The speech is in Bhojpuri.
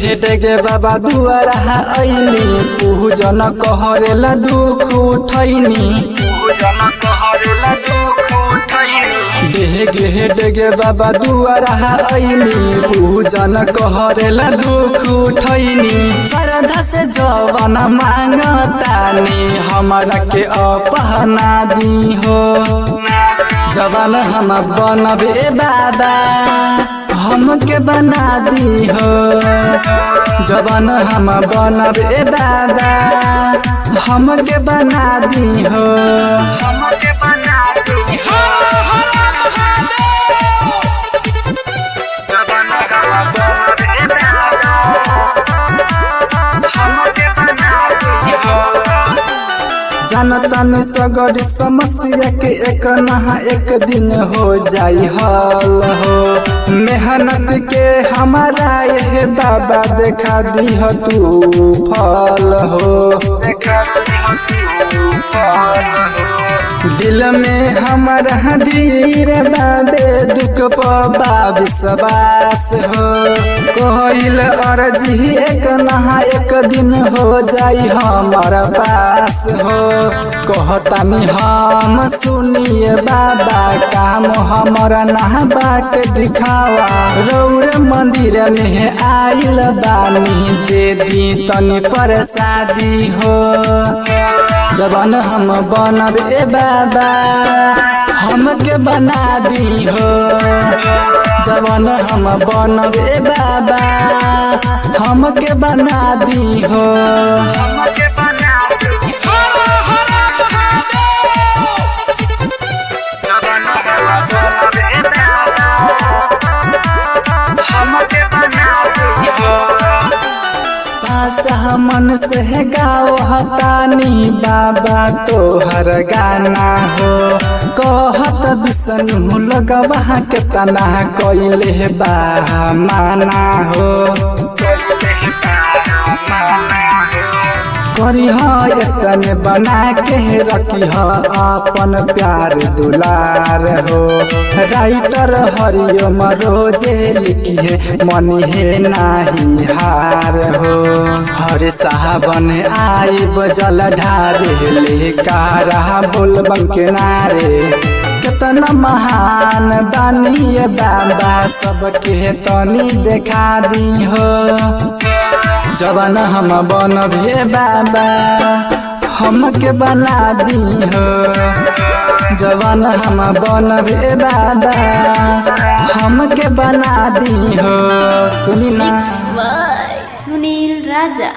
डेगे बाबा दुआरा आईनी पूजन कहरेला दुख उठैनी डेगे बाबा दुआरा आईनी पूजन कहरेला दुख उठैनी श्रद्धा से जवन मांगतानी हमरा के अपना दी हो जवन हम बनबे बाबा हमके बना दी हो जवन हम बनबे बाबा हमके बना दी हो हमके बना दी हो जवन हम बनबे बाबा हमके बना दी हो जनता में सगर समस्या के एक नहा एक दिन हो जाई हल हो मेहनत के हमारा यह बाबा देखा दी हो तू फल हो दिल में हमारा धीर बाबे दुख पबा विश्वास हो कोइल अर्जी एक नहा एक दिन हो जाई हमारा पास हो कहतानी हम सुनिए बाबा काम हमारा ना बाट दिखावा रौर मंदिर में आइल बानी दे दी तनी प्रसादी हो जवन हम बनबे बाबा हमके बना दी हो जवन हम बनबे बाबा हमके बना दी हो हमके बना दी हो जवन हम बनबे बाबा हमके बना दी हो साचा मन से गाओ हतानी बाबा तोहर गाना हो कहत विष्णु लगवा के तना कइले बा माना हो करी एतने बना के रखी अपन प्यार दुलार हो राइटर हरिओम रोजे लिखी है मनी है नाही हार हो हर सावन आई बजल ढारे ले कारा बोलबम के नारे कितना महान बानी बाबा सबके तनी देखा दी हो जवन हम बनबे बाबा हमके बना दी हो जवन हम बनबे बाबा हमके बना दी हो सुनी ना सुनील राजा।